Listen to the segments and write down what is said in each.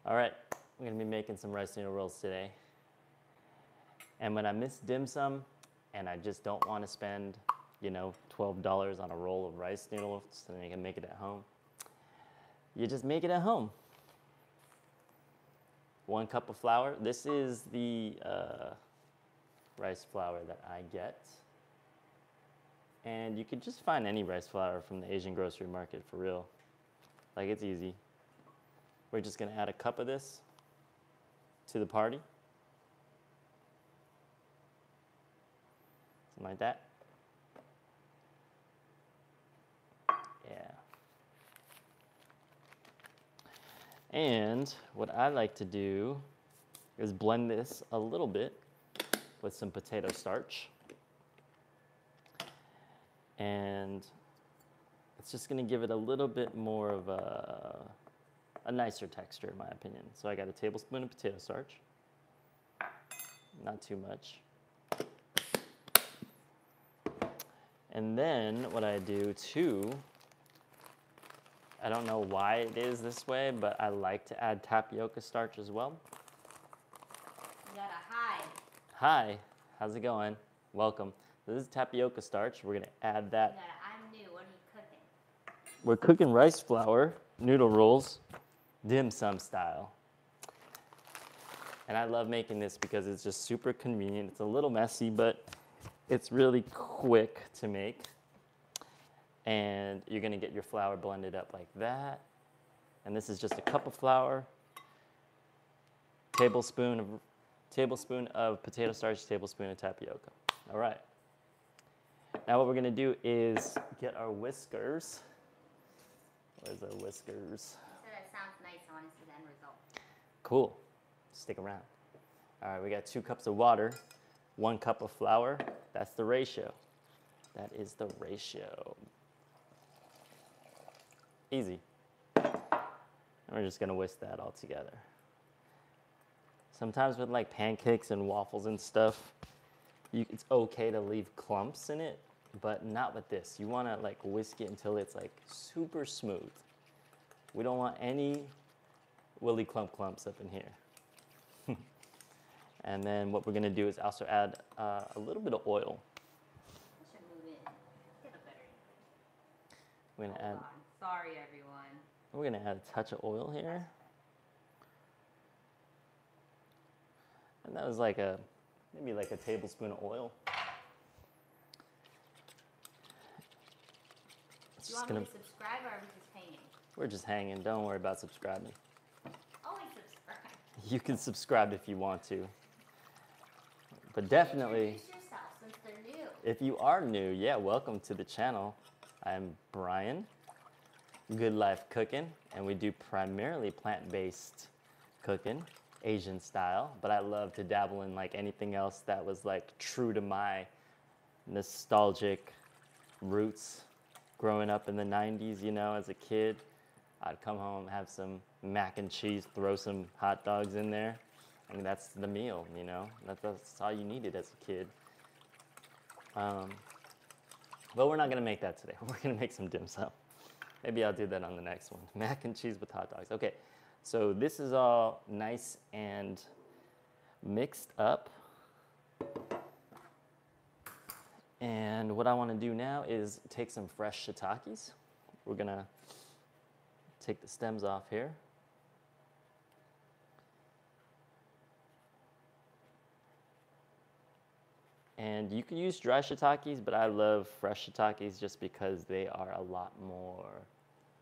All right, we're gonna be making some rice noodle rolls today. And when I miss dim sum and I just don't want to spend, $12 on a roll of rice noodles so then you can make it at home, you just make it at home. 1 cup of flour. This is the rice flour that I get. And you could just find any rice flour from the Asian grocery market for real. Like, it's easy. We're just gonna add a cup of this to the party. Something like that. Yeah. And what I like to do is blend this a little bit with some potato starch. And it's just gonna give it a little bit more of a nicer texture, in my opinion. So I got a tablespoon of potato starch, not too much. And then what I do too, I don't know why it is this way, but I like to add tapioca starch as well. You got a hi. Hi, how's it going? Welcome. This is tapioca starch. We're gonna add that. I'm new, what are you cooking? We're cooking rice flour, noodle rolls, dim sum style. And I love making this because it's just super convenient. It's a little messy, but it's really quick to make. And you're gonna get your flour blended up like that. And this is just a cup of flour, tablespoon of potato starch, tablespoon of tapioca. All right. Now what we're gonna do is get our whiskers. Where's our whiskers? So that sounds nice, I want to see the end result. Cool, stick around. All right, we got 2 cups of water, 1 cup of flour. That's the ratio. That is the ratio. Easy. And we're just gonna whisk that all together. Sometimes with like pancakes and waffles and stuff, it's okay to leave clumps in it, but not with this. You wanna like whisk it until it's like super smooth. We don't want any willy clumps up in here. And then what we're gonna do is also add a little bit of oil. I should move in. Get a better. We're gonna add. Sorry, everyone. We're gonna add a touch of oil here. And that was like maybe like a tablespoon of oil. Do you want me to subscribe or are we just hanging? We're just hanging. Don't worry about subscribing. Always subscribe. You can subscribe if you want to. But definitely, introduce yourself since they're new. if you are new, yeah, welcome to the channel. I'm Brian, Good Life Cooking, and we do primarily plant-based cooking, Asian style, but I love to dabble in like anything else that was like true to my nostalgic roots. Growing up in the 90s, as a kid, I'd come home, have some mac and cheese, throw some hot dogs in there. I mean, that's the meal, That's all you needed as a kid. But we're not gonna make that today. We're gonna make some dim sum. Maybe I'll do that on the next one. Mac and cheese with hot dogs. Okay, so this is all nice and mixed up. And what I want to do now is take some fresh shiitakes. We're gonna take the stems off here. And you can use dry shiitakes, but I love fresh shiitakes just because they are a lot more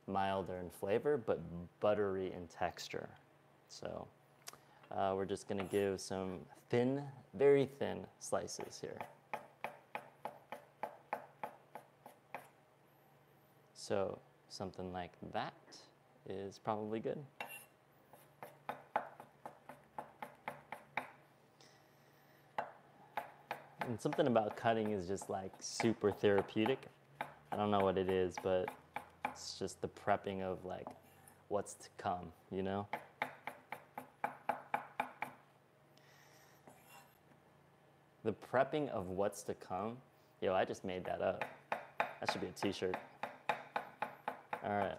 milder in flavor, but buttery in texture. So we're just gonna give some thin, very thin slices here. So something like that is probably good. And something about cutting is just like super therapeutic. I don't know what it is, but it's just the prepping of like what's to come, The prepping of what's to come. Yo, I just made that up. That should be a t-shirt. All right.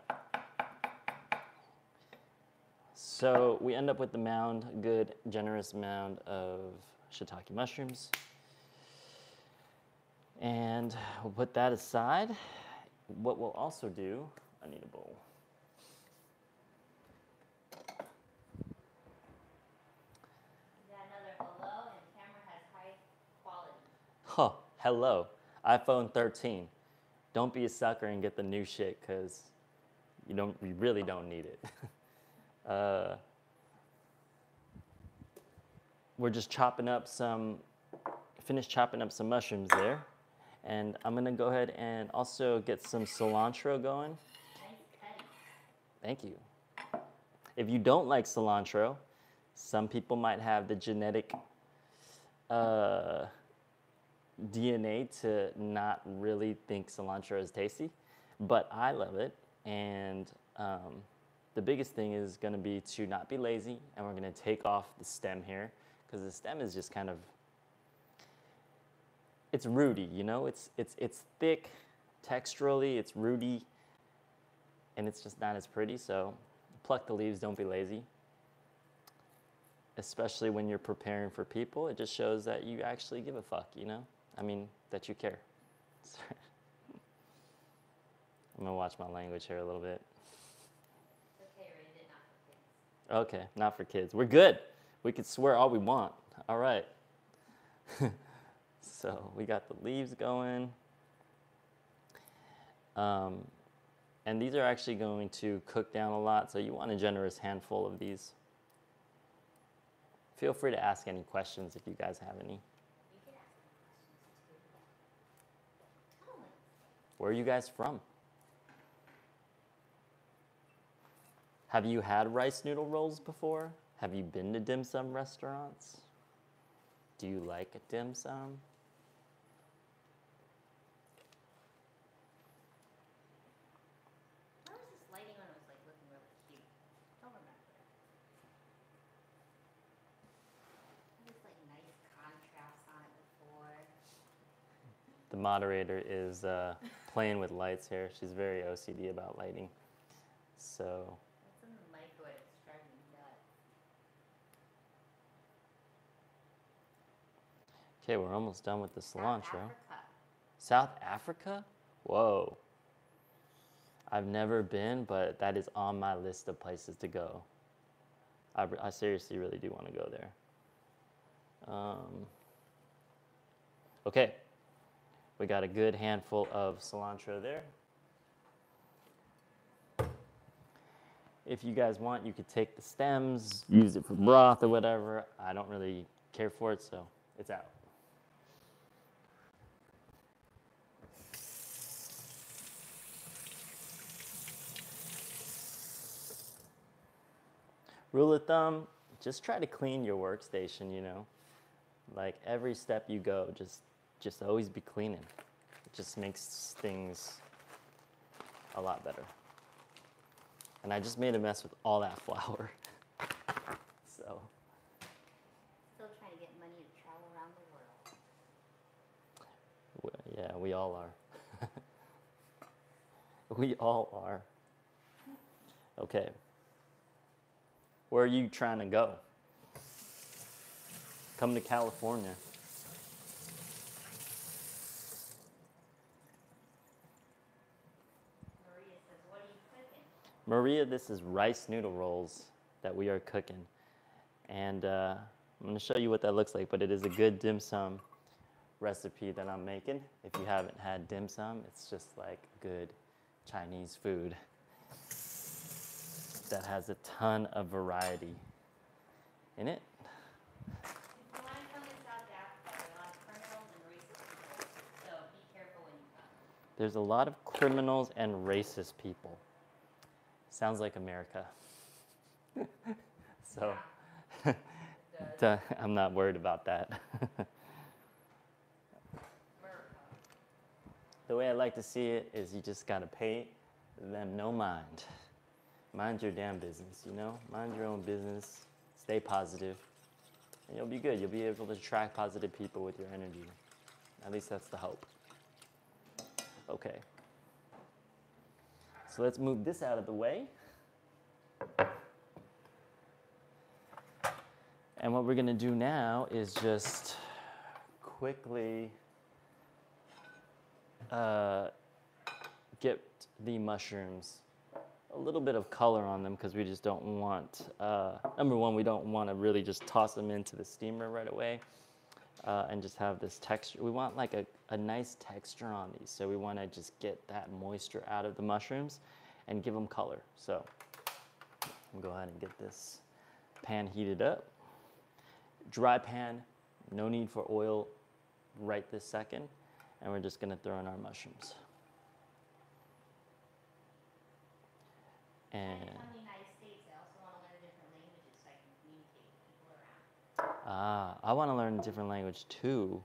So we end up with the mound, good, generous mound of shiitake mushrooms. And we'll put that aside. What we'll also do, I need a bowl. Hello, and the camera has high quality. Huh, hello, iPhone 13. Don't be a sucker and get the new shit, because you really don't need it. We're just finished chopping up some mushrooms there. And I'm gonna go ahead and also get some cilantro going. Nice cutting. Thank you. If you don't like cilantro, some people might have the genetic DNA to not really think cilantro is tasty, but I love it. And the biggest thing is gonna be to not be lazy, and we're gonna take off the stem here, because the stem is just kind of, it's rooty, you know? It's thick, texturally, it's rooty, and it's just not as pretty, so pluck the leaves, don't be lazy. Especially when you're preparing for people, it just shows that you actually give a fuck, you know? I mean, that you care. I'm gonna watch my language here a little bit. Okay, rated it, not for kids. Okay, not for kids. We're good. We can swear all we want. All right. So we got the leaves going. And these are actually going to cook down a lot, so you want a generous handful of these. Feel free to ask any questions if you guys have any. You can ask me questions too. Totally. Where are you guys from? Have you had rice noodle rolls before? Have you been to dim sum restaurants? Do you like a dim sum? Where was this lighting when it was like looking really cute? Don't remember. This like nice contrast on it before. The moderator is playing with lights here. She's very OCD about lighting. So, What's in the microwave? It's driving me nuts. okay, we're almost done with the cilantro. South South Africa. Africa? Whoa. I've never been, but that is on my list of places to go. I seriously really do want to go there. Okay, we got a good handful of cilantro there. If you guys want, you could take the stems, use it for broth or whatever. I don't really care for it, so it's out. Rule of thumb, just try to clean your workstation, you know? Like every step you go, just always be cleaning. It just makes things a lot better. And I just made a mess with all that flour. So. Still trying to get money to travel around the world. Yeah, we all are. We all are. Okay. Where are you trying to go? Come to California. Maria says, what are you cooking? Maria, this is rice noodle rolls that we are cooking. And I'm going to show you what that looks like, but it is a good dim sum recipe that I'm making. If you haven't had dim sum, it's just like good Chinese food that has a ton of variety in it. If you want to come to South Africa, there are a lot of criminals and racist people, so be careful when you come. There's a lot of criminals and racist people. Sounds like America. So I'm not worried about that. The way I like to see it is you just gotta pay them no mind. Mind your damn business, you know? Mind your own business, stay positive, and you'll be good. You'll be able to attract positive people with your energy. At least that's the hope. Okay. So let's move this out of the way. And what we're gonna do now is just quickly get the mushrooms a little bit of color on them because we just don't want, number one, we don't want to really just toss them into the steamer right away and just have this texture. We want like a nice texture on these, so we want to just get that moisture out of the mushrooms and give them color. So we'll go ahead and get this pan heated up. Dry pan, no need for oil right this second, and we're just going to throw in our mushrooms. And I'm from the United States. I also want to learn different languages so I can communicate with people around. I want to learn a different language too.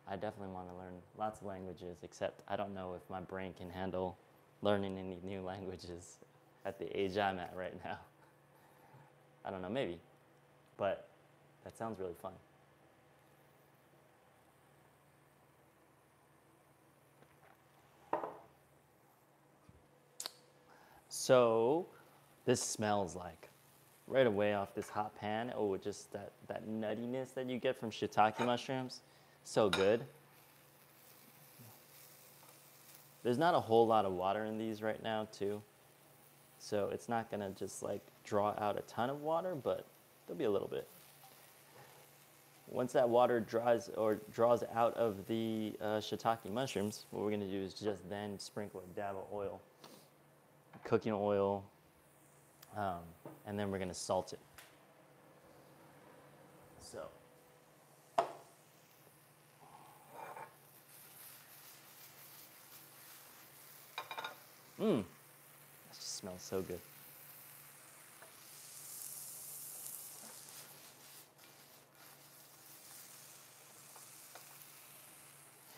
I definitely want to learn lots of languages, except I don't know if my brain can handle learning any new languages at the age I'm at right now. I don't know, maybe, but that sounds really fun. So this smells like, right away off this hot pan, oh, just that nuttiness that you get from shiitake mushrooms. So good. There's not a whole lot of water in these right now too. So it's not gonna just like draw out a ton of water, but there'll be a little bit. Once that water draws out of the shiitake mushrooms, what we're gonna do is just then sprinkle a dab of oil, cooking oil, and then we're gonna salt it. So. That just smells so good.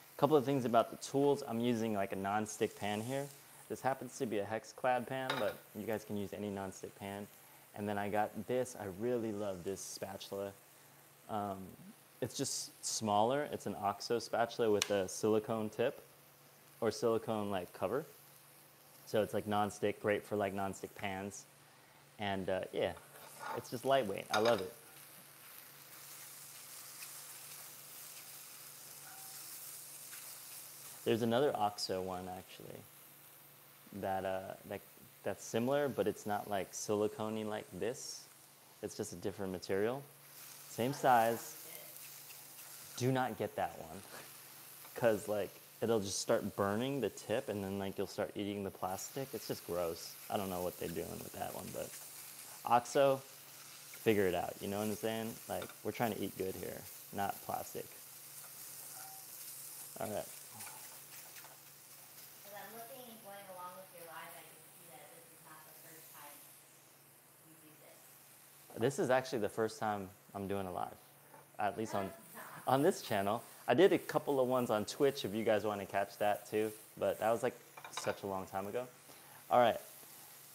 A couple of things about the tools. I'm using like a non-stick pan here. This happens to be a hex-clad pan, but you guys can use any non-stick pan. And then I got this. I really love this spatula. It's just smaller. It's an OXO spatula with a silicone tip or silicone like cover. So it's like non-stick, great for like non-stick pans. And yeah, it's just lightweight. I love it. There's another OXO one actually that's similar, but it's not like silicone-y like this. It's just a different material. Same size. Do not get that one because like it'll just start burning the tip and then like you'll start eating the plastic. It's just gross. I don't know what they're doing with that one, but OXO, figure it out. You know what I'm saying? Like we're trying to eat good here, not plastic. All right. As I'm looking and going along with your live, I can see that this is not the first time you do this. This is actually the first time I'm doing a live, at least on this channel. I did a couple of ones on Twitch if you guys want to catch that too, but that was like such a long time ago. All right,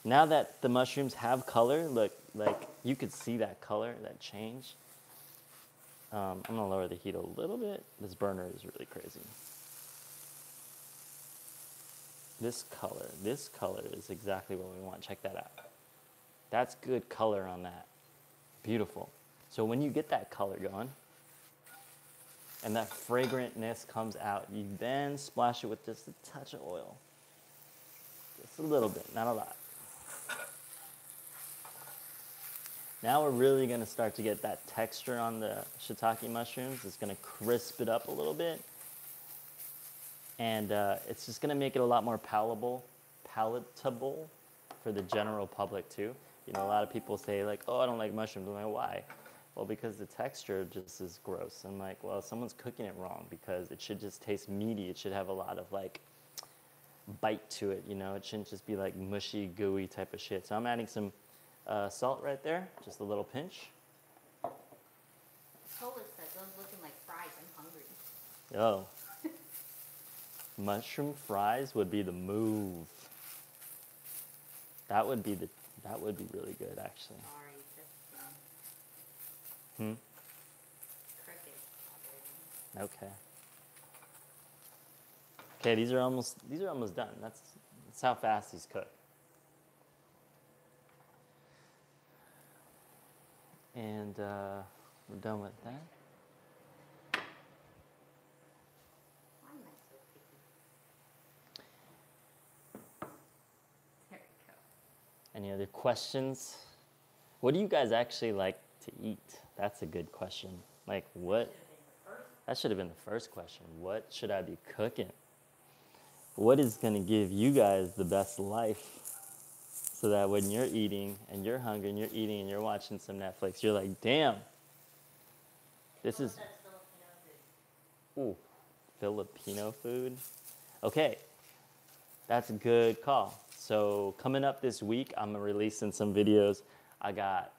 now that the mushrooms have color, look, like you could see that color, that change. I'm gonna lower the heat a little bit. This burner is really crazy. This color is exactly what we want. Check that out. That's good color on that. Beautiful. So when you get that color going, and that fragrantness comes out, you then splash it with just a touch of oil. Just a little bit, not a lot. Now we're really gonna start to get that texture on the shiitake mushrooms. It's gonna crisp it up a little bit. And it's just gonna make it a lot more palatable for the general public too. You know, a lot of people say like, oh, I don't like mushrooms. I'm like, why? Well, because the texture just is gross. I'm like, well, someone's cooking it wrong because it should just taste meaty. It should have a lot of like bite to it, you know? It shouldn't just be like mushy, gooey type of shit. So I'm adding some salt right there, just a little pinch. Holla said those looking like fries. I'm hungry. Oh. Mushroom fries would be the move. That would be really good actually. Sorry, just cricket. Okay. Okay, these are almost done. That's how fast these cook. And we're done with that. Why am I so picky? There we go. Any other questions? What do you guys actually like to eat? That's a good question. Like what? That should have been the first question. What should I be cooking? What is going to give you guys the best life so that when you're eating and you're hungry and you're eating and you're watching some Netflix, you're like, damn, this is, That's Filipino food. ooh, Filipino food. Okay, that's a good call. So coming up this week, I'm releasing some videos. I got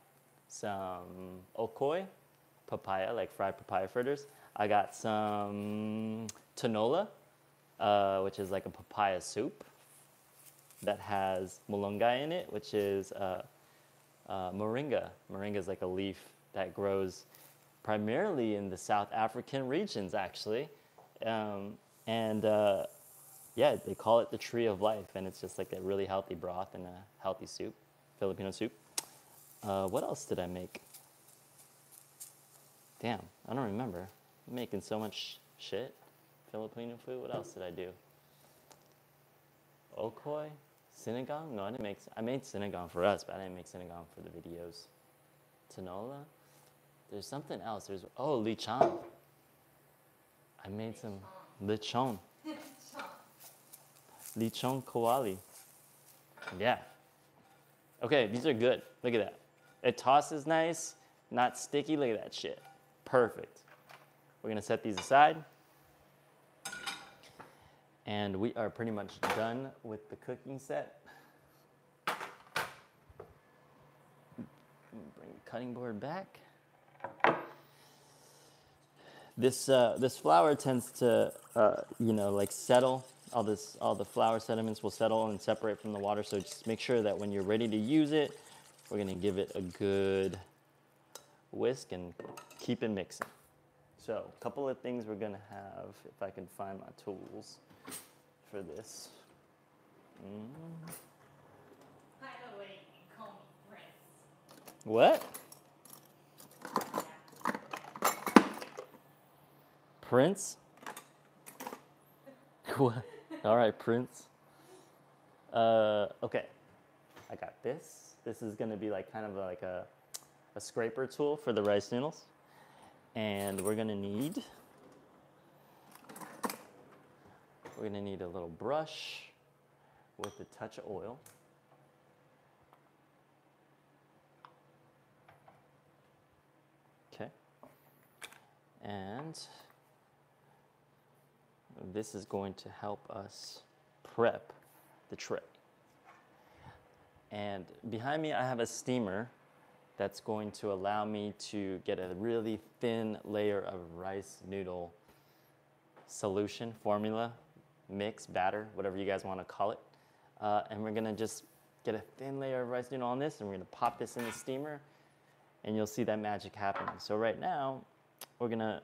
some okoy, papaya, like fried papaya fritters. I got some tinola, which is like a papaya soup that has malunggay in it, which is moringa. Moringa is like a leaf that grows primarily in the South African regions, actually. Yeah, they call it the tree of life, and it's just like a really healthy broth and a healthy soup, Filipino soup. What else did I make? Damn, I don't remember. I'm making so much shit. Filipino food. What else did I do? Okoy? Sinigang? No, I didn't make. I made sinigang for us, but I didn't make sinigang for the videos. Tinola? There's something else. There's lechon. I made some lechon. Lechon kawali. Yeah. Okay, these are good. Look at that. It tosses nice, not sticky. Look at that shit. Perfect. We're gonna set these aside. And we are pretty much done with the cooking set. Bring the cutting board back. This flour tends to, like settle. All the flour sediments will settle and separate from the water. So just make sure that when you're ready to use it, we're gonna give it a good whisk and keep it mixing. So a couple of things we're gonna have, if I can find my tools for this. By the way, you can call me Prince. What? Prince? What? All right, Prince. Okay, I got this. This is gonna be like kind of like a scraper tool for the rice noodles. And we're gonna need a little brush with a touch of oil. Okay. And this is going to help us prep the tray. And behind me, I have a steamer that's going to allow me to get a really thin layer of rice noodle solution, formula, mix, batter, whatever you guys want to call it. And we're gonna just get a thin layer of rice noodle on this, and we're gonna pop this in the steamer, and you'll see that magic happening. So right now, we're gonna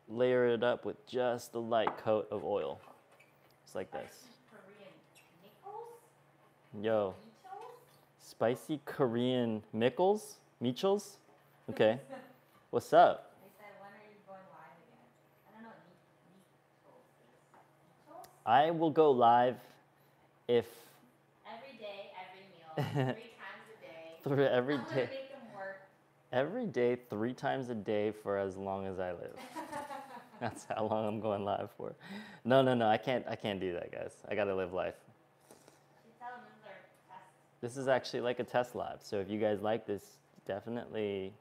layer it up with just a light coat of oil. Just like this. Korean nickels? Yo, spicy Korean mickles? Michels? Okay. What's up? They said, when are you going live again? I don't know what nickels is. Nickels? I will go live if Every day, every meal, 3 times a day. through every I'm gonna day, make them work. every day, 3 times a day for as long as I live. That's how long I'm going live for. No, I can't do that, guys. I gotta live life. You tell them this is our test. This is actually like a test live. So if you guys like this, definitely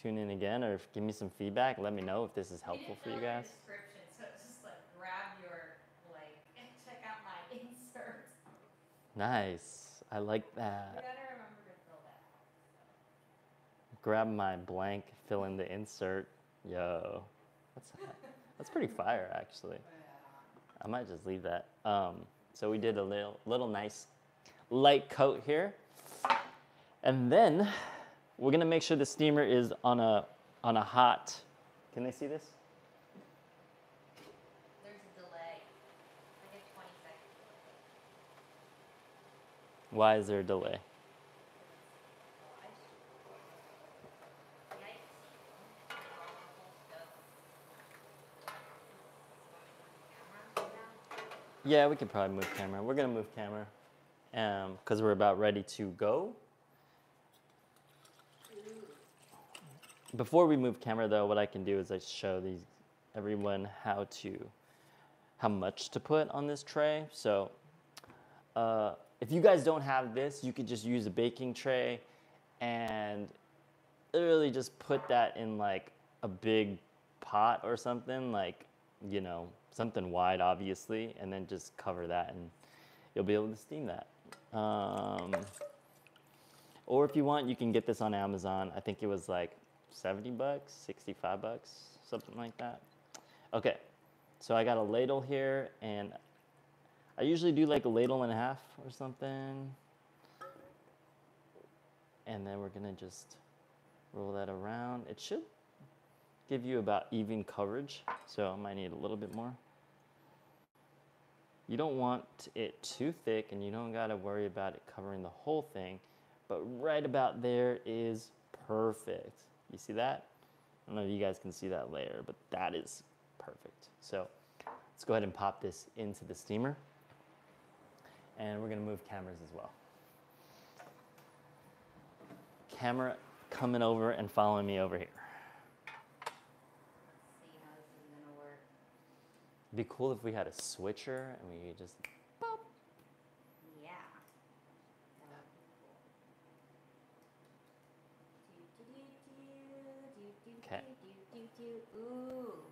tune in again or give me some feedback. Let me know if this is helpful for you guys. Description, so it's just like grab your and check out my insert. Nice. I like You that. gotta remember to fill that out. Grab my blank, fill in the insert. Yo, that's pretty fire, actually. I might just leave that. So we did a little nice light coat here, and then we're gonna make sure the steamer is on a hot. Can they see this? There's a delay. Like a 20-second delay. Why is there a delay? Yeah, we could probably move camera. We're gonna move camera because we're about ready to go. Before we move camera though, what I can do is I show everyone how much to put on this tray. So if you guys don't have this, you could just use a baking tray and literally just put that in like a big pot or something, like, you know, something wide obviously, and then just cover that and you'll be able to steam that. Or if you want, you can get this on Amazon. I think it was like 70 bucks, 65 bucks, something like that. Okay, so I got a ladle here, and I usually do like a ladle and a half or something. And then we're gonna just roll that around. It should give you about even coverage, so I might need a little bit more. You don't want it too thick, and you don't gotta worry about it covering the whole thing, but right about there is perfect. You see that? I don't know if you guys can see that layer, but that is perfect. So let's go ahead and pop this into the steamer, and we're gonna move cameras as well. Camera coming over and following me over here. Let's see how this is gonna work. It'd be cool if we had a switcher and we could just pop. Yeah. That would be cool. Okay. Ooh.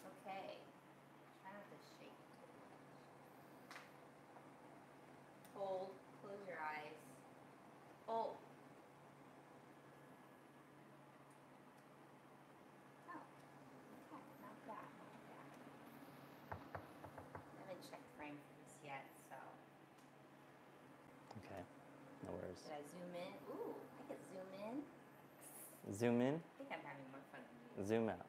Okay. Try not to shake. Hold. Close your eyes. Oh. Oh. Okay. Not bad. Not bad. I haven't checked frame for this yet, so. Okay, no worries. Did I zoom in? Ooh, I could zoom in. Zoom in, I think I'm having more fun than you. zoom out.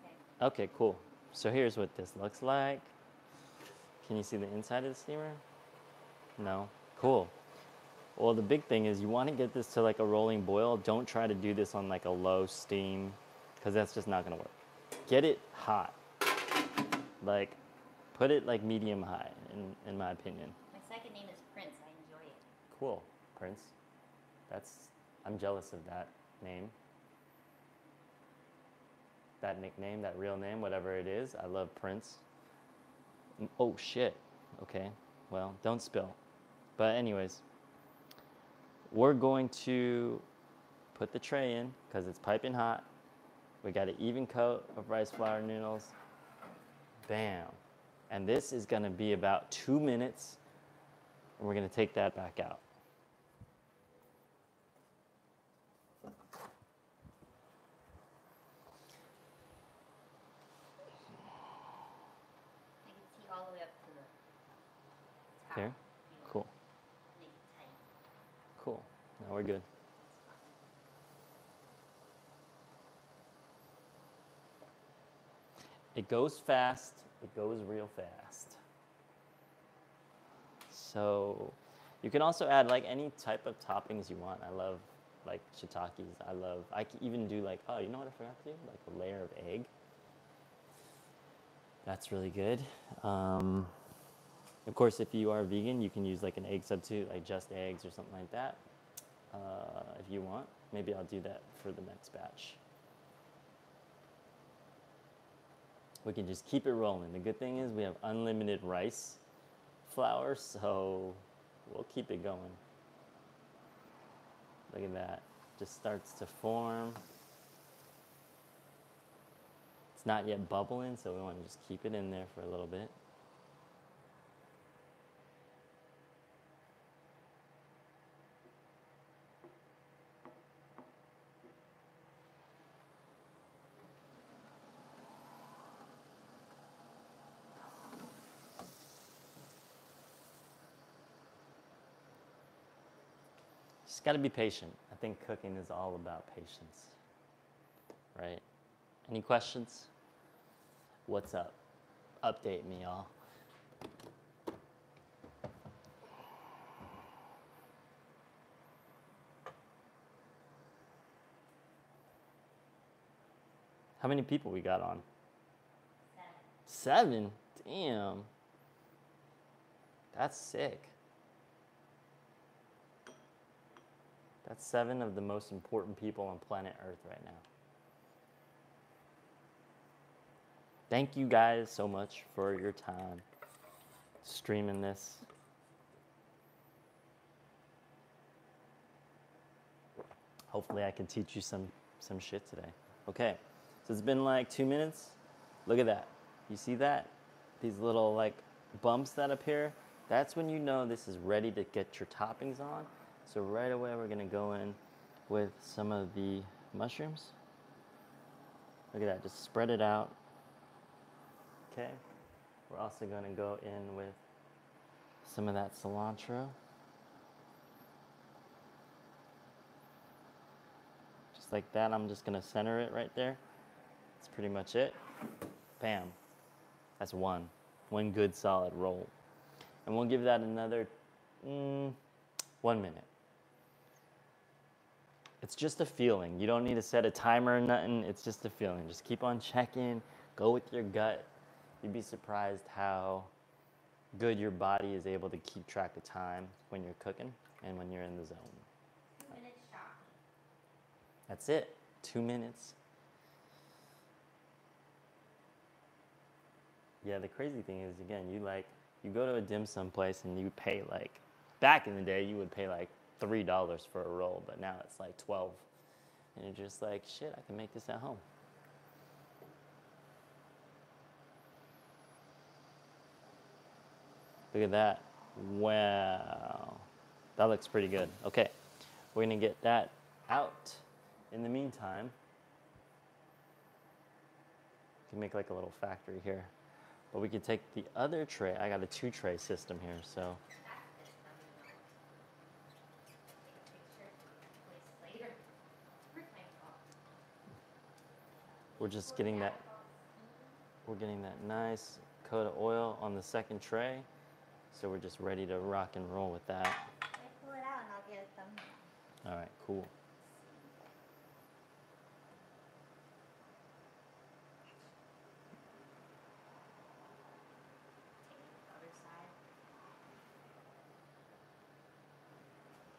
Okay. Okay, cool. So here's what this looks like. Can you see the inside of the steamer? No? Cool. Well, the big thing is you want to get this to like a rolling boil. Don't try to do this on like a low steam, because that's just not going to work. Get it hot. Like, put it like medium high, in my opinion. My second name is Prince. I enjoy it. Cool, Prince. I'm jealous of that name. That nickname, that real name, whatever it is. I love Prince. Oh, shit. Okay, well, don't spill. But anyways, we're going to put the tray in because it's piping hot. We got an even coat of rice flour noodles. Bam. And this is gonna be about 2 minutes, and we're gonna take that back out. I can see all the way up to the top. Here? Cool. Make it tight. Cool. Now we're good. It goes fast. It goes real fast. So you can also add like any type of toppings you want. I love like shiitakes. I can even do like, oh, you know what I forgot to do? Like a layer of egg. That's really good. Of course, if you are vegan, you can use like an egg substitute, like just eggs or something like that. If you want, maybe I'll do that for the next batch. We can just keep it rolling. The good thing is we have unlimited rice flour, so we'll keep it going. Look at that. Just starts to form. It's not yet bubbling, so we want to just keep it in there for a little bit. Just got to be patient. I think cooking is all about patience, right? Any questions? What's up? Update me, y'all. How many people we got on? 7. 7? Damn. That's sick. That's 7 of the most important people on planet Earth right now. Thank you guys so much for your time streaming this. Hopefully I can teach you some shit today. Okay, so it's been like 2 minutes. Look at that. You see that? These little like bumps that appear? That's when you know this is ready to get your toppings on. So right away we're gonna go in with some of the mushrooms. Look at that, just spread it out. Okay, we're also gonna go in with some of that cilantro. Just like that, I'm just gonna center it right there. That's pretty much it. Bam, that's one good solid roll. And we'll give that another 1 minute. It's just a feeling. You don't need to set a timer or nothing. It's just a feeling. Just keep on checking. Go with your gut. You'd be surprised how good your body is able to keep track of time when you're cooking and when you're in the zone. 2 minutes shocking. That's it. 2 minutes. Yeah, the crazy thing is, again, you go to a dim sum place and you pay like, back in the day, you would pay like $3 for a roll, but now it's like 12. And you're just like, shit, I can make this at home. Look at that. Wow. That looks pretty good. Okay, we're gonna get that out. In the meantime, we can make like a little factory here. But we could take the other tray. I got a 2-tray system here, so. We're just getting that, we're getting that nice coat of oil on the second tray. So we're just ready to rock and roll with that. I pull it out and I'll get a thumbnail. All right, cool.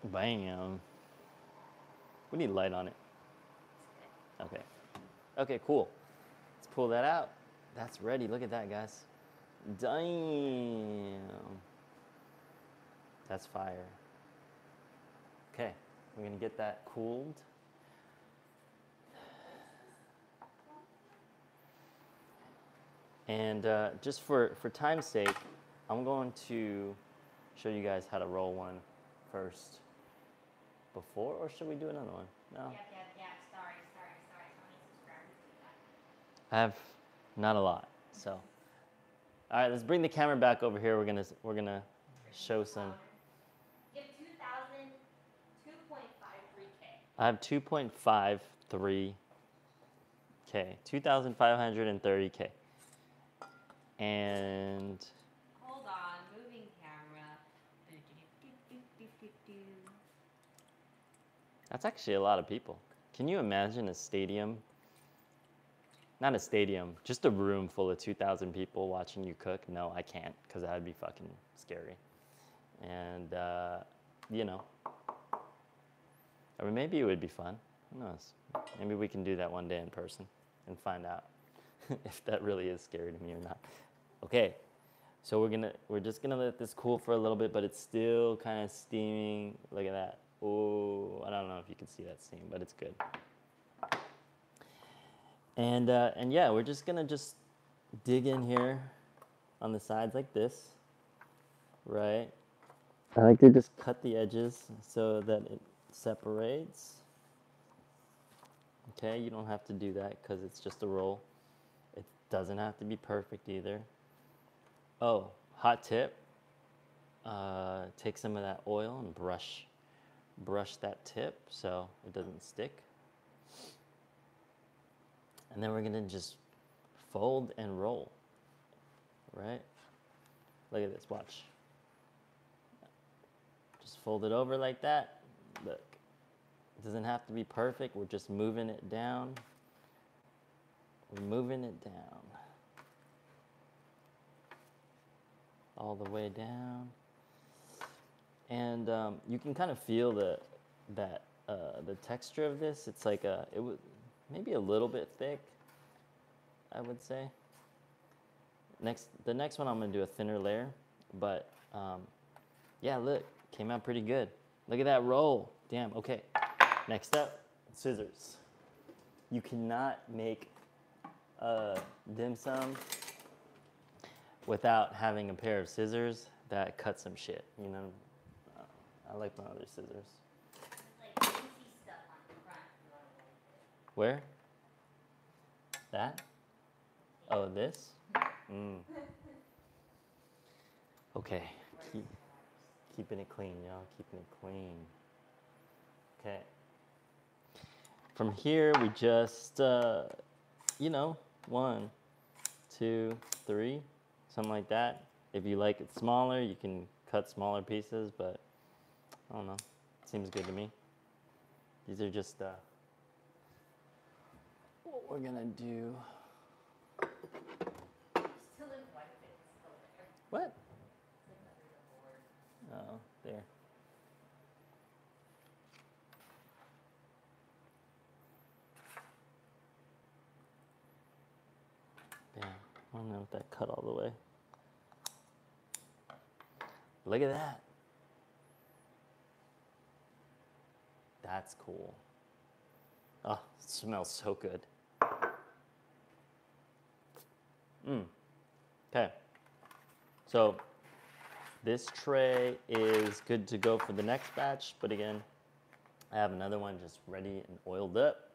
Bam. We need light on it. Okay. Okay, cool. Let's pull that out. That's ready. Look at that, guys. Damn. That's fire. Okay, we're gonna get that cooled. And just for time's sake, I'm going to show you guys how to roll one first. Before, or should we do another one? No. Yeah. Sorry. How many subscribers do you have? I have not a lot, so. All right, let's bring the camera back over here. We're gonna show some. You have 2.53K. I have 2.53K, 2,530K, and. Hold on, moving camera. That's actually a lot of people. Can you imagine a stadium? Not a stadium, just a room full of 2,000 people watching you cook? No, I can't, because that would be fucking scary. And, you know, I mean, maybe it would be fun. Who knows? Maybe we can do that one day in person and find out if that really is scary to me or not. Okay, so we're just gonna let this cool for a little bit, but it's still kind of steaming. Look at that. Oh, I don't know if you can see that steam, but it's good. And yeah, we're just gonna dig in here on the sides like this, right? I like to just cut the edges so that it separates. Okay, you don't have to do that because it's just a roll. It doesn't have to be perfect either. Oh, hot tip. Take some of that oil and brush that tip so it doesn't stick. And then we're gonna just fold and roll, right? Look at this, watch. Just fold it over like that. Look, it doesn't have to be perfect. We're just moving it down. We're moving it down. All the way down. And you can kind of feel the texture of this. It's like it was maybe a little bit thick, I would say. The next one I'm gonna do a thinner layer, but yeah, look, came out pretty good. Look at that roll. Damn. Okay. Next up, scissors. You cannot make dim sum without having a pair of scissors that cut some shit. You know, I like my other scissors. It's like juicy stuff on the front. You want to wipe it. Where? That? Oh, this? Mm. Okay. Keeping it clean, y'all. Keeping it clean. Okay. From here, we just, you know, 1, 2, 3, something like that. If you like it smaller, you can cut smaller pieces, but I don't know. Seems good to me. These are just what we're gonna do. Still in white, it's still there. What? It's like under the board. Oh, there. Damn, I don't know if that cut all the way. Look at that. That's cool. Oh, it smells so good. Okay. So this tray is good to go for the next batch, but again, I have another one just ready and oiled up.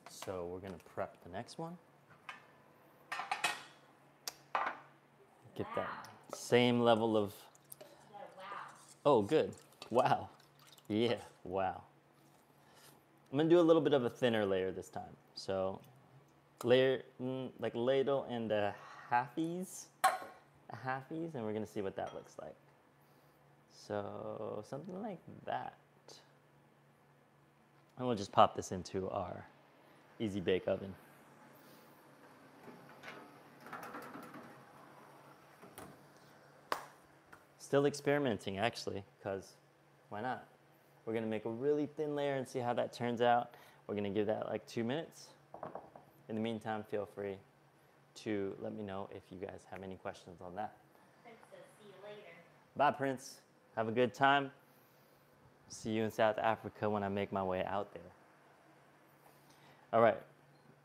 So we're gonna prep the next one. Get that same level of, You gotta wow. oh, good. Wow. Yeah, wow. I'm gonna do a little bit of a thinner layer this time. So layer, like ladle and a halfies, and we're gonna see what that looks like. So something like that. And we'll just pop this into our easy bake oven. Still experimenting, actually, because why not? We're gonna make a really thin layer and see how that turns out. We're gonna give that like 2 minutes. In the meantime, feel free to let me know if you guys have any questions on that. Princess, see you later. Bye, Prince. Have a good time. See you in South Africa when I make my way out there. All right,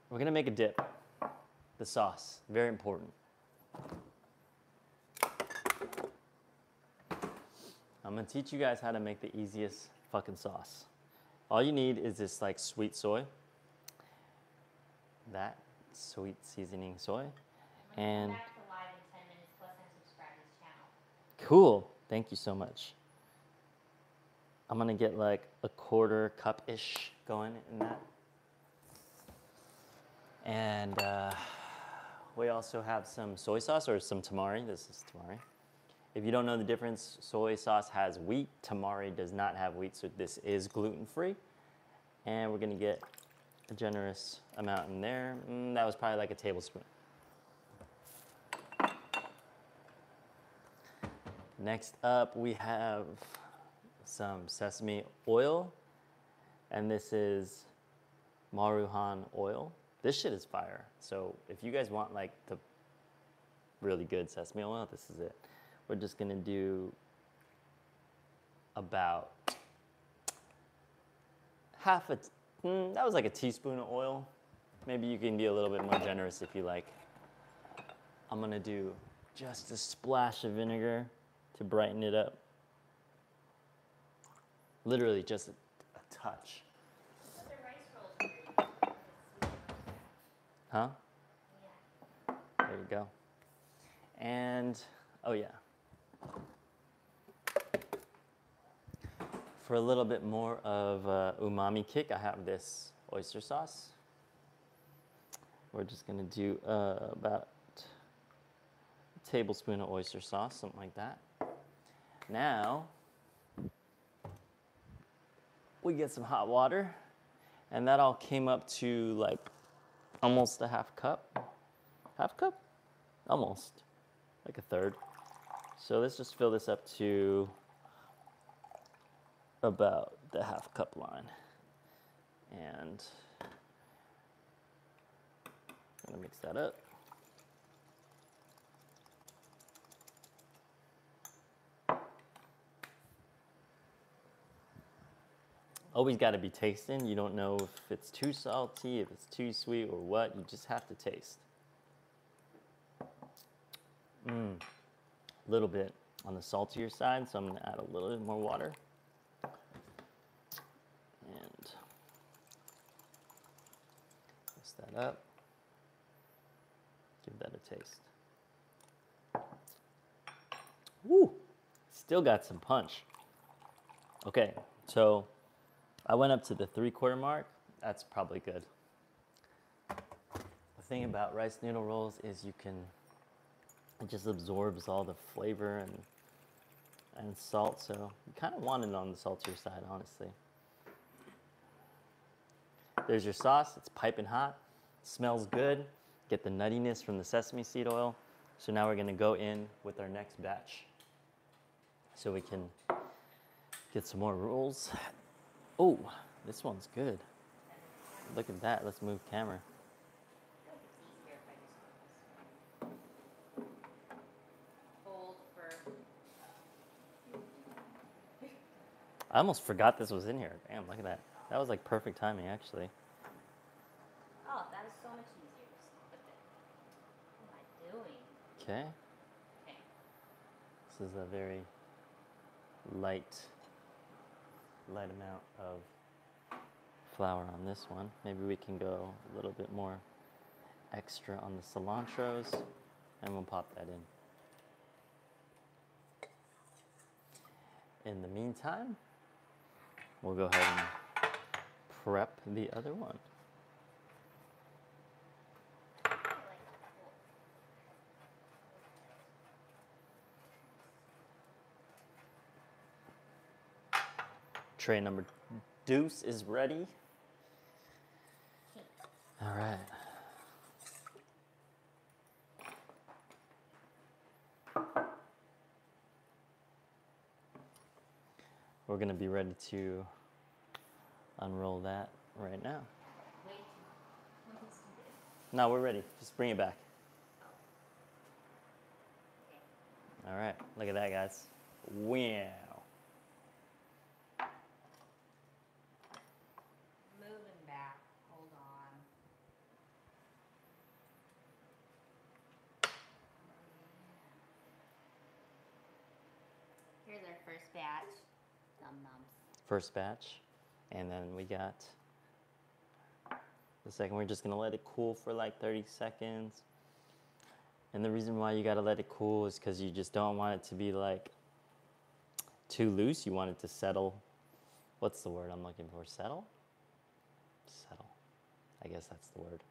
we're gonna make a dip. The sauce, very important. I'm gonna teach you guys how to make the easiest fucking sauce. All you need is this like sweet soy. That sweet seasoning soy. I'm And gonna come back to live in 10 minutes plus and subscribe to this channel. cool, thank you so much. I'm gonna get like a 1/4 cup-ish going in that. And we also have some soy sauce or some tamari. This is tamari. If you don't know the difference, soy sauce has wheat. Tamari does not have wheat, so this is gluten-free. And we're gonna get a generous amount in there. That was probably like a tablespoon. Next up, we have some sesame oil. And this is Maruhan oil. This shit is fire. So if you guys want like the really good sesame oil, this is it. We're just gonna do about that was like a teaspoon of oil. Maybe you can be a little bit more generous if you like. I'm gonna do just a splash of vinegar to brighten it up. Literally just a touch. But the rice rolls are very good. Huh? Yeah. There you go. And, oh yeah. For a little bit more of umami kick, I have this oyster sauce. We're just gonna do about a tablespoon of oyster sauce, something like that. Now, we get some hot water And that all came up to like almost a half cup. Half cup? Almost. Like a third. So let's just fill this up to about the half cup line. And I'm gonna mix that up. Always got to be tasting. You don't know if it's too salty, if it's too sweet, or what. You just have to taste. A little bit on the saltier side, so I'm going to add a little bit more water. And mix that up. Give that a taste. Woo! Still got some punch. Okay, so I went up to the 3/4 mark. That's probably good. The thing about rice noodle rolls is it just absorbs all the flavor and salt, so you kind of want it on the saltier side, honestly. There's your sauce. It's piping hot. Smells good. Get the nuttiness from the sesame seed oil. So now we're going to go in with our next batch so we can get some more rolls. Oh, this one's good. Look at that. Let's move camera. I almost forgot this was in here. Damn, look at that. That was like perfect timing, actually. Oh, that is so much easier. Just flip it. What am I doing? Okay. Okay. This is a very light amount of flour on this one. Maybe we can go a little bit more extra on the cilantros, and we'll pop that in. In the meantime, we'll go ahead and prep the other one. Tray number deuce is ready. All right. We're going to be ready to unroll that right now. Wait. No, we're ready. Just bring it back. Okay. All right. Look at that, guys. Wow. Moving back. Hold on. Here's our first batch. Num nums. First batch. And then we got the second. We're just going to let it cool for like 30 seconds. And the reason why you got to let it cool is because you just don't want it to be like too loose. You want it to settle. What's the word I'm looking for? Settle? Settle. I guess that's the word.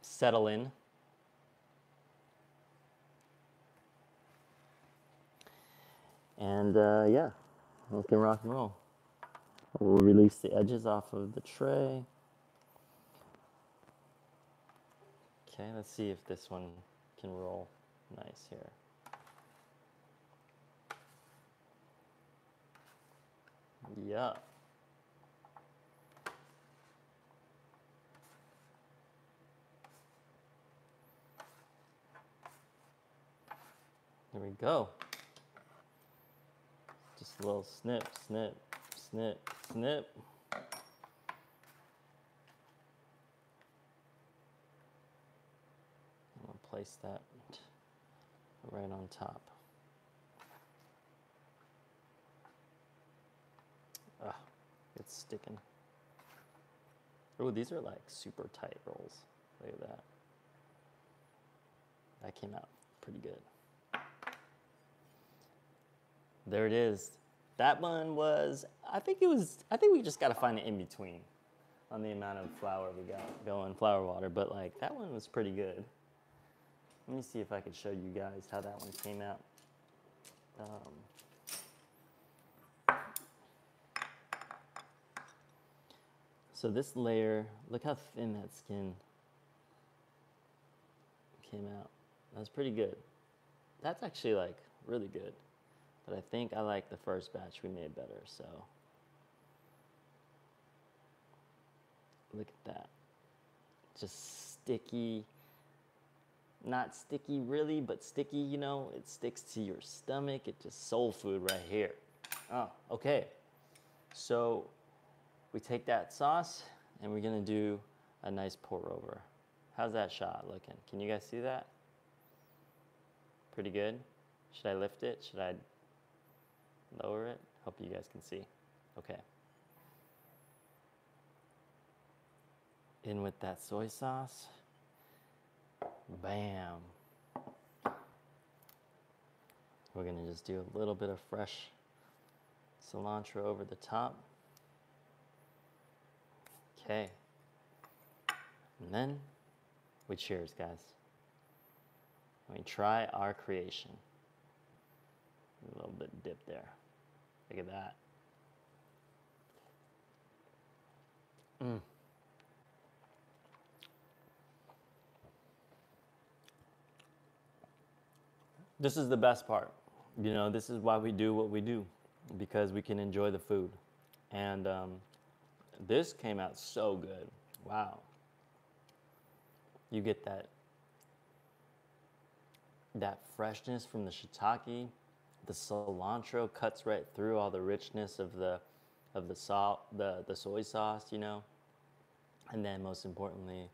Settle in. And yeah, we can rock and roll. We'll release the edges off of the tray. Okay, let's see if this one can roll nice here. Yeah. There we go. Just a little snip, snip, snip, snip. I'll place that right on top. Ah, it's sticking. Oh, these are like super tight rolls. Look at that. That came out pretty good. There it is. That one was, I think we just got to find an in between on the amount of flour we got going, flour water, but like that one was pretty good. Let me see if I could show you guys how that one came out. So this layer, look how thin that skin came out. That's pretty good. That's actually like really good. But I think I like the first batch we made better, so. Look at that. Just sticky. Not sticky really, but sticky, you know. It sticks to your stomach. It's just soul food right here. Oh, okay. So we take that sauce and we're gonna do a nice pour over. How's that shot looking? Can you guys see that? Pretty good? Should I lift it? Should I lower it? Hope you guys can see. Okay. In with that soy sauce. Bam. We're gonna just do a little bit of fresh cilantro over the top. Okay. And then we cheers, guys. We try our creation. A little bit dip there. Look at that. Mm. This is the best part. You know, this is why we do what we do, because we can enjoy the food. And this came out so good. Wow. You get that freshness from the shiitake. The cilantro cuts right through all the richness of the soy sauce, you know. And then most importantly,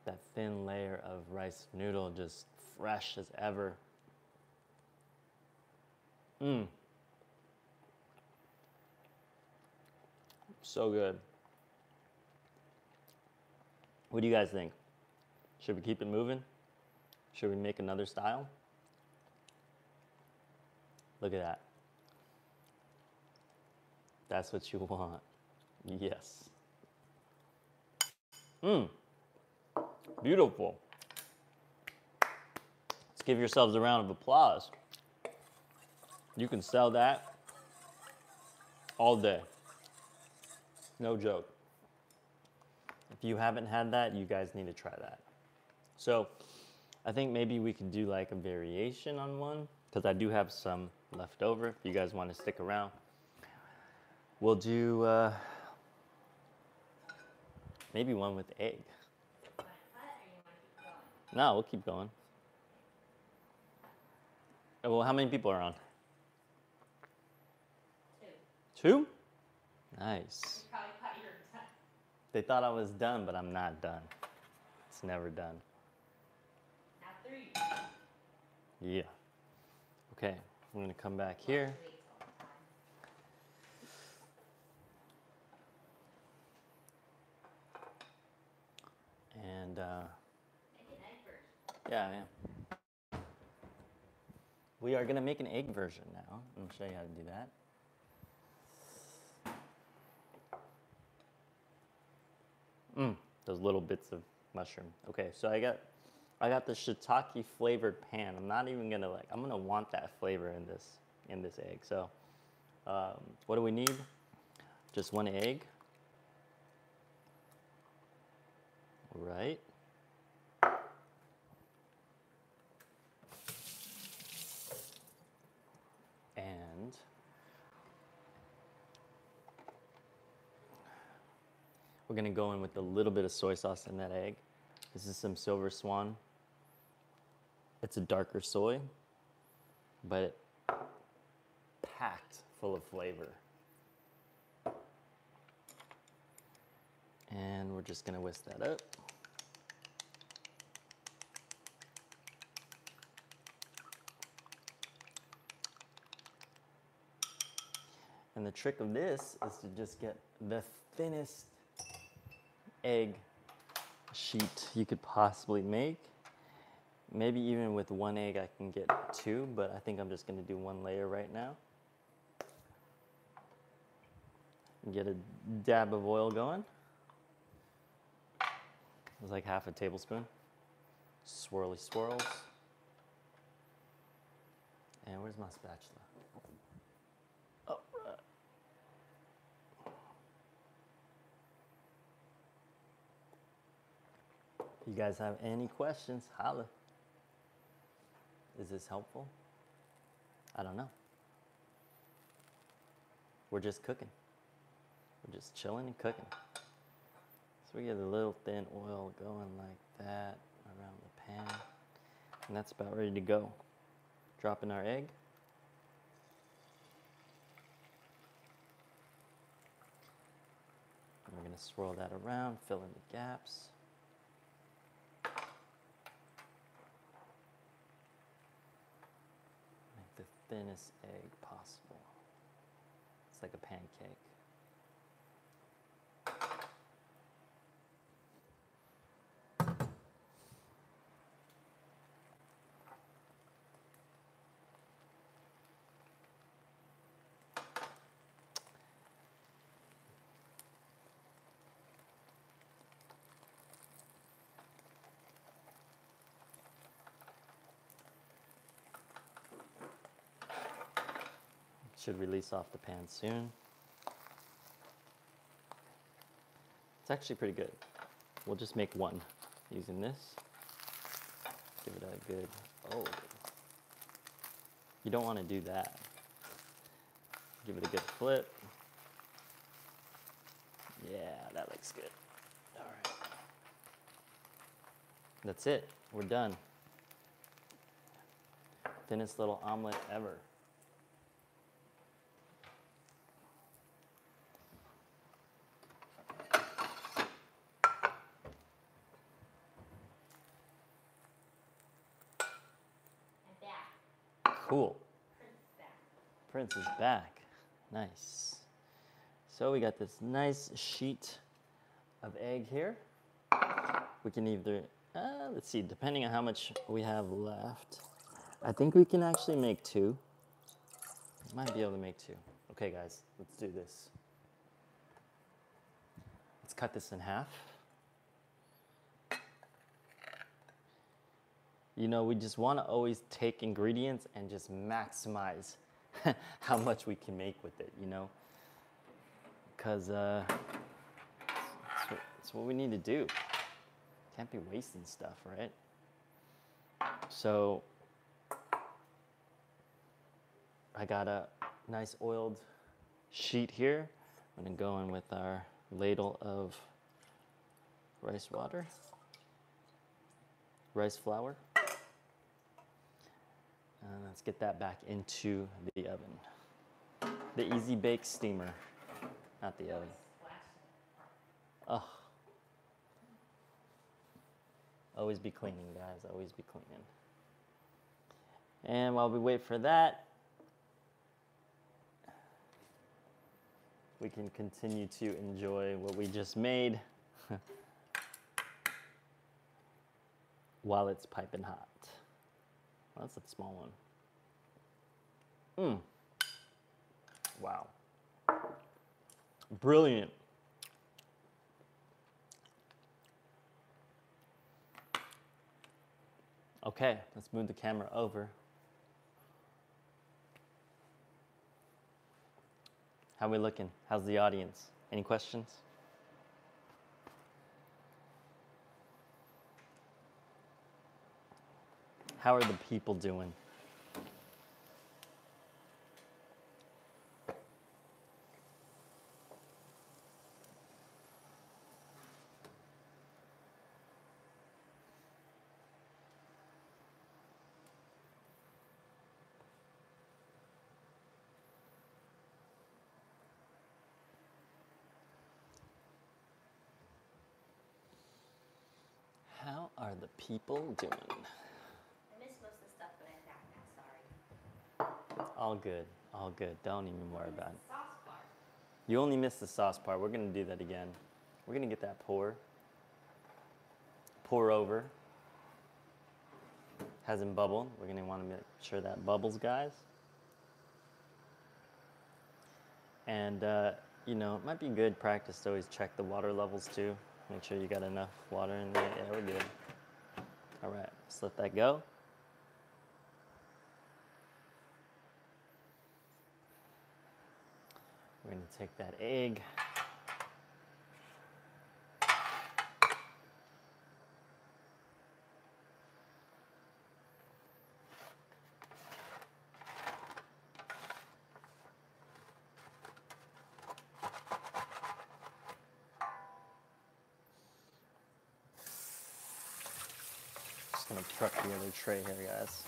that thin layer of rice noodle, just fresh as ever. Mmm. So good. What do you guys think? Should we keep it moving? Should we make another style? Look at that. That's what you want. Yes. Mmm. Beautiful. Let's give yourselves a round of applause. You can sell that all day. No joke. If you haven't had that, you guys need to try that. So I think maybe we could do like a variation on one, because I do have some left over if you guys want to stick around. We'll do maybe one with egg. No, we'll keep going. Well, how many people are on? Two? Nice. They thought I was done, but I'm not done. It's never done. Now 3. Yeah. Okay, I'm gonna come back here. And yeah, yeah. We are gonna make an egg version now. I'm gonna show you how to do that. Those little bits of mushroom. Okay, so I got the shiitake flavored pan. I'm not even gonna I'm gonna want that flavor in this egg. So what do we need? Just one egg. Right. And we're gonna go in with a little bit of soy sauce in that egg. This is some Silver Swan. It's a darker soy, but packed full of flavor. And we're just gonna whisk that up. And the trick of this is to just get the thinnest egg sheet you could possibly make. Maybe even with one egg I can get 2, but I think I'm just gonna do 1 layer right now. Get a dab of oil going. It's like half a tablespoon. Swirly swirls. And where's my spatula? Oh, right. You guys have any questions? Holla. Is this helpful? I don't know. We're just cooking. We're just chilling and cooking. So we get a little thin oil going like that around the pan. And that's about ready to go. Drop in our egg. And we're gonna swirl that around, fill in the gaps. Make the thinnest egg possible. It's like a pancake. Should release off the pan soon. It's actually pretty good. We'll just make one using this. Give it a good, oh. You don't want to do that. Give it a good flip. Yeah, that looks good. All right. That's it. We're done. Thinnest little omelet ever. Cool. Prince is back. Nice. So we got this nice sheet of egg here. We can either, let's see, depending on how much we have left, I think we can actually make two. Might be able to make two. Okay, guys, let's do this. Let's cut this in half. You know, we just want to always take ingredients and just maximize how much we can make with it, you know? Because that's what we need to do. Can't be wasting stuff, right? So I got a nice oiled sheet here. I'm going to go in with our ladle of rice water, rice flour. And let's get that back into the oven. The Easy Bake Steamer, not the oven. Oh. Always be cleaning, guys, always be cleaning. And while we wait for that, we can continue to enjoy what we just made while it's piping hot. Well, that's a small one. Wow. Brilliant. Okay, let's move the camera over. How we looking? How's the audience? Any questions? How are the people doing? How are the people doing? I missed most of the stuff, but I'm back now, sorry. All good, all good. Don't even worry about it. Sauce part. You only missed the sauce part. We're gonna do that again. We're gonna get that pour over. Hasn't bubbled. We're gonna wanna make sure that bubbles, guys. And you know, it might be good practice to always check the water levels too. Make sure you got enough water in there. Yeah, we're good. All right, let's let that go. We're gonna take that egg. just gonna prep the other tray here, guys.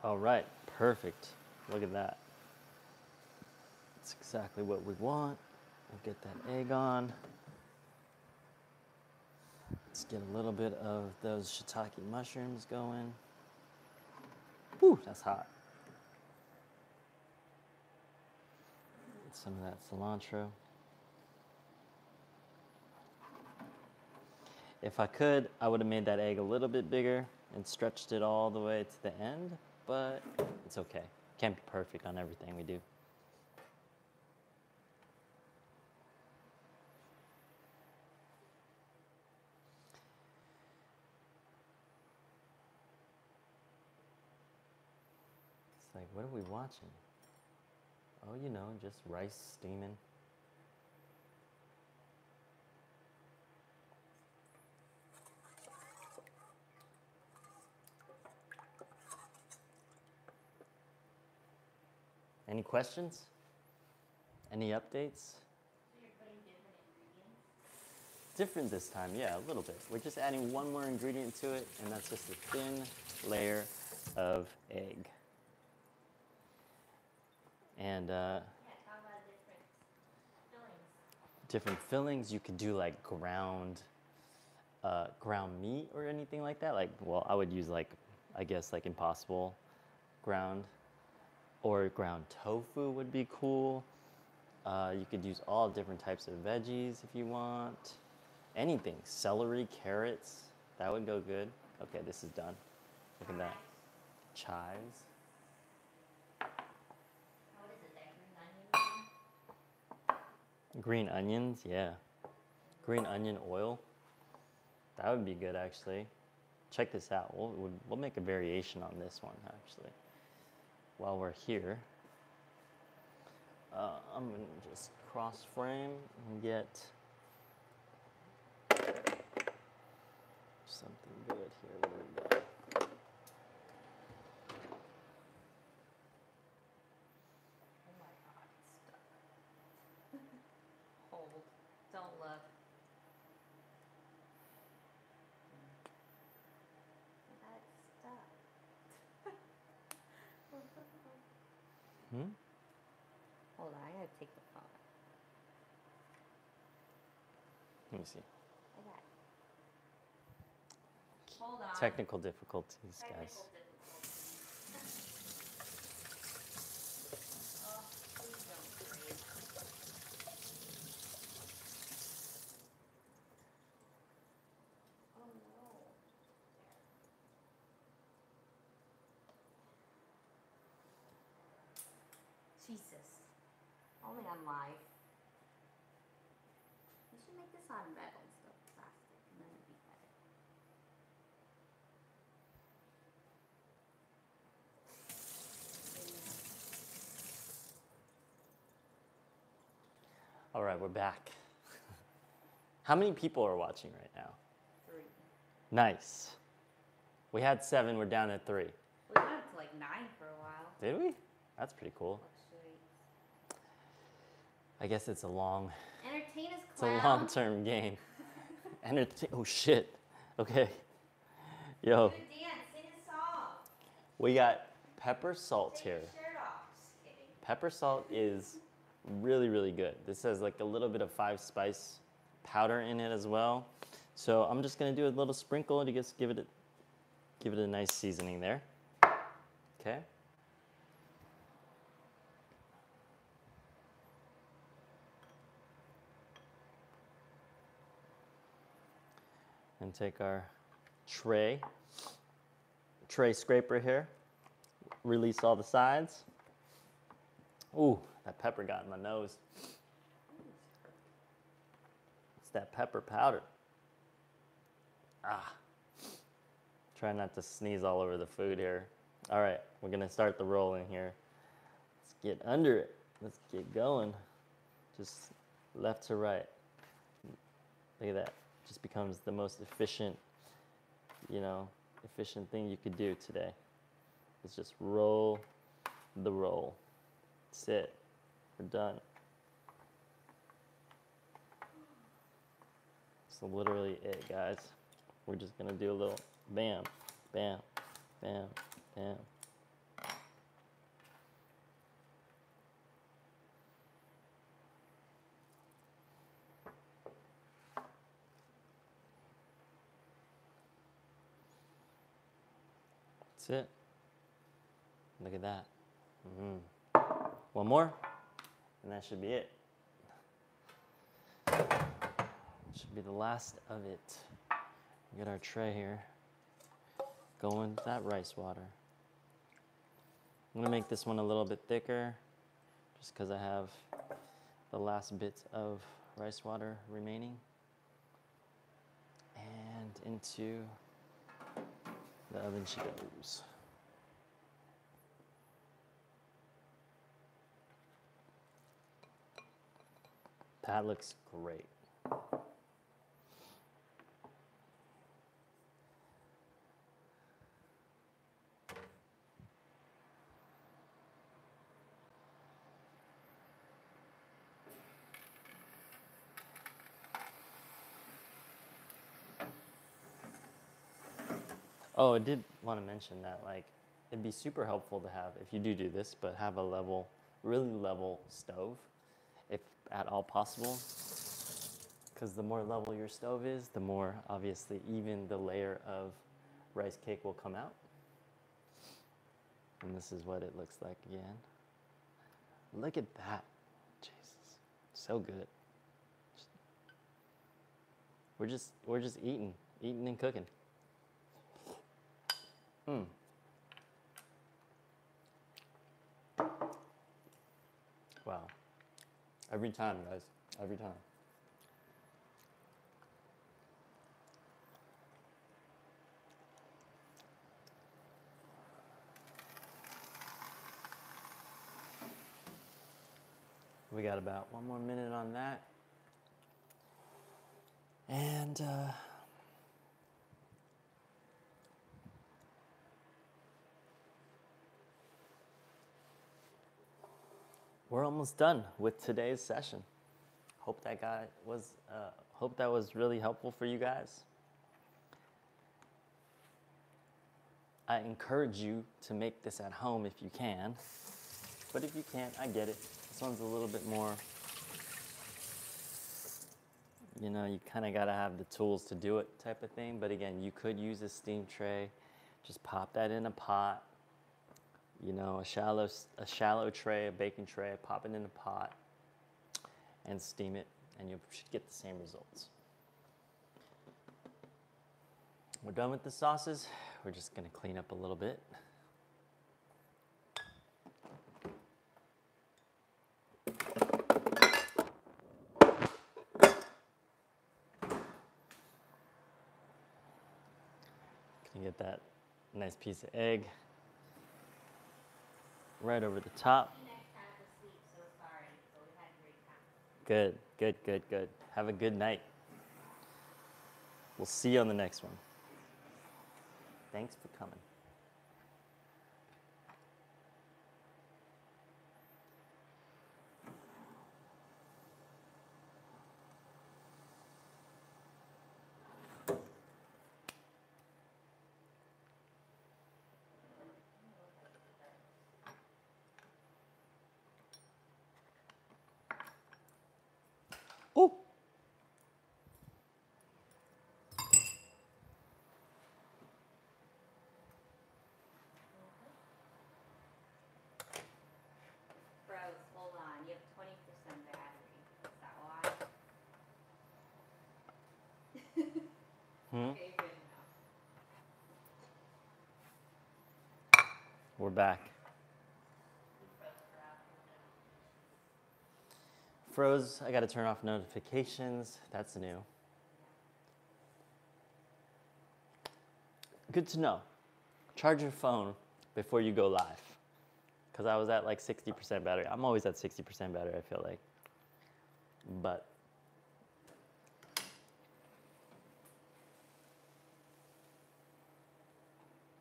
All right, perfect. Look at that. That's exactly what we want. We'll get that egg on. Let's get a little bit of those shiitake mushrooms going. Whew, that's hot. Some of that cilantro. If I could, I would have made that egg a little bit bigger and stretched it all the way to the end, but it's okay. Can't be perfect on everything we do. It's like, what are we watching? Oh, you know, just rice steaming. Any questions? Any updates? So you're putting different ingredients? Different this time, yeah, a little bit. We're just adding one more ingredient to it, and that's just a thin layer of egg. And Yeah, talk about different fillings, you could do like ground meat or anything like that. Like, well, I would use like, I guess like Impossible ground, or ground tofu would be cool. You could use all different types of veggies if you want. Anything, celery, carrots, that would go good. Okay, this is done. Look at that. Chives. What is it, that green onion? Green onions, yeah. Green onion oil. That would be good, actually. Check this out. We'll make a variation on this one, actually. While we're here, I'm gonna just cross frame and get something good here. What do we got? Oh my god, it's stuck. Hold. Don't look. I got it stuck. Hold on, I gotta take the phone. Let me see. I got it. Hold on. Technical difficulties, guys. Oh, please don't break. Oh no. Jesus. Only on live. You should make this on metal instead of plastic, and then it'd be better. All right, we're back. How many people are watching right now? 3. Nice. We had 7, we're down at 3. We went up to like 9 for a while. Did we? That's pretty cool. Fluctuates. I guess it's a long, Entertain us, it's a clown. long-term game. Oh shit. Okay. Yo, Do a dance, sing a song. we got pepper salt Take here. your shirt off. Just kidding. Pepper salt is really, really good. This has like a little bit of 5-spice powder in it as well. So I'm just gonna do a little sprinkle to just give it a nice seasoning there. Okay. And take our tray scraper here. Release all the sides. Ooh, that pepper got in my nose. It's that pepper powder. Ah. Try not to sneeze all over the food here. All right, we're gonna start the roll in here. Let's get under it. Let's get going. Just left to right. Look at that. Just becomes the most efficient, efficient thing you could do today. Let's just roll the roll. That's it. We're done. That's literally it, guys. We're just gonna do a little bam, bam, bam, bam. That's it. Look at that. One more, and that should be it. Should be the last of it. Get our tray here. Go into that rice water. I'm gonna make this one a little bit thicker, just because I have the last bits of rice water remaining. And into the oven she goes. That looks great. Oh, I did want to mention that, it'd be super helpful to have, if you do this, but have a level, really level stove, if at all possible. Because the more level your stove is, the more, obviously, even the layer of rice cake will come out. And this is what it looks like again. Look at that. Jesus. So good. We're just eating and cooking. Wow. Every time, guys. Every time. We got about 1 more minute on that. And we're almost done with today's session. Hope that was really helpful for you guys. I encourage you to make this at home if you can. But if you can't, I get it. This one's a little bit more, you kind of got to have the tools to do it type of thing. But again, you could use a steam tray. Just pop that in a pot. A shallow tray, a baking tray, pop it in a pot and steam it, and you should get the same results. We're done with the sauces. We're just gonna clean up a little bit. Can get that nice piece of egg right over the top. Next time to sleep, so sorry. So we had a great time. Good. Have a good night. We'll see you on the next one. Thanks for coming. Oh. Bros, hold on. You have 20% battery. Is that why? Okay, good enough. We're back. Froze, I gotta turn off notifications. That's new. Good to know. Charge your phone before you go live. Because I was at like 60% battery. I'm always at 60% battery, I feel like. But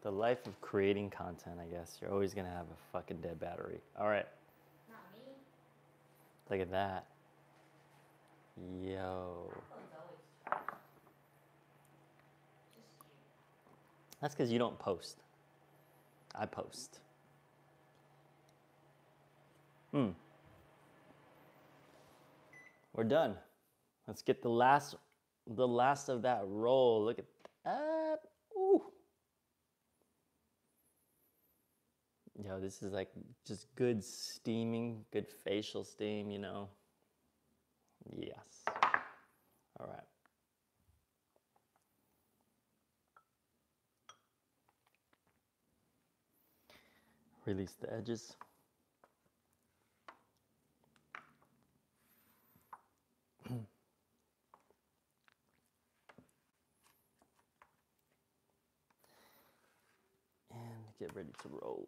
the life of creating content, I guess. You're always gonna have a fucking dead battery. All right. Not me. Look at that. Yo. Phone's always charged. Just you. That's because you don't post. I post. We're done. Let's get the last of that roll. Look at that. Ooh. Yo, this is like just good steaming, good facial steam, you know. Yes. All right. Release the edges. And get ready to roll.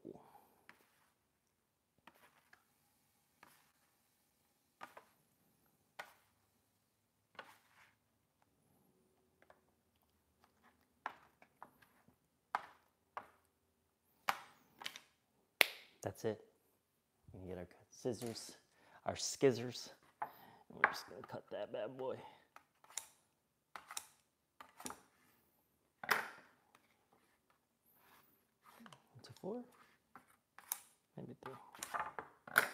That's it. We can get our scissors, our skizzers, and we're just gonna cut that bad boy. Into 4, maybe 3. Get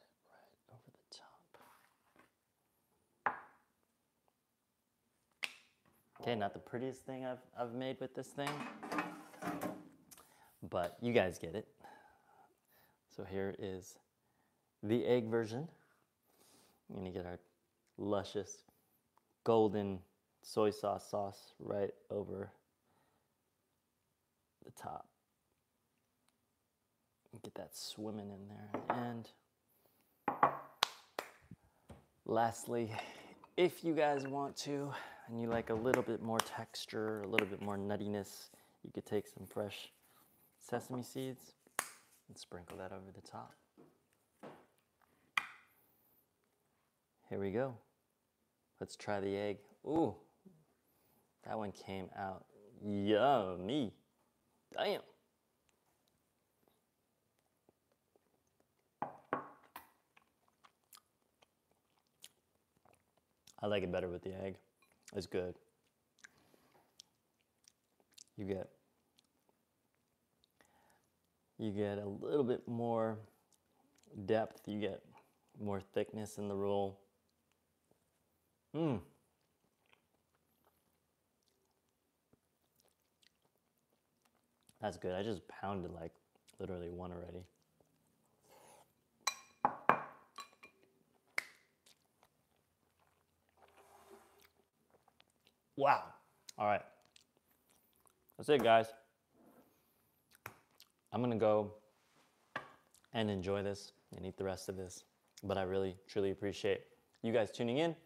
that right over the top. Okay, not the prettiest thing I've made with this thing, but you guys get it. So here is the egg version. I'm gonna get our luscious golden soy sauce right over the top. Get that swimming in there. And lastly, if you guys want to, and you like a little bit more texture, a little bit more nuttiness, you could take some fresh sesame seeds and sprinkle that over the top. Here we go. Let's try the egg. Ooh, that one came out yummy. Damn. I like it better with the egg. It's good. You get a little bit more depth. You get more thickness in the roll. That's good. I just pounded like literally one already. Wow. All right. That's it, guys. I'm gonna go and enjoy this and eat the rest of this. But I really, truly appreciate you guys tuning in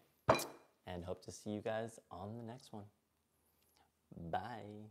and hope to see you guys on the next one. Bye.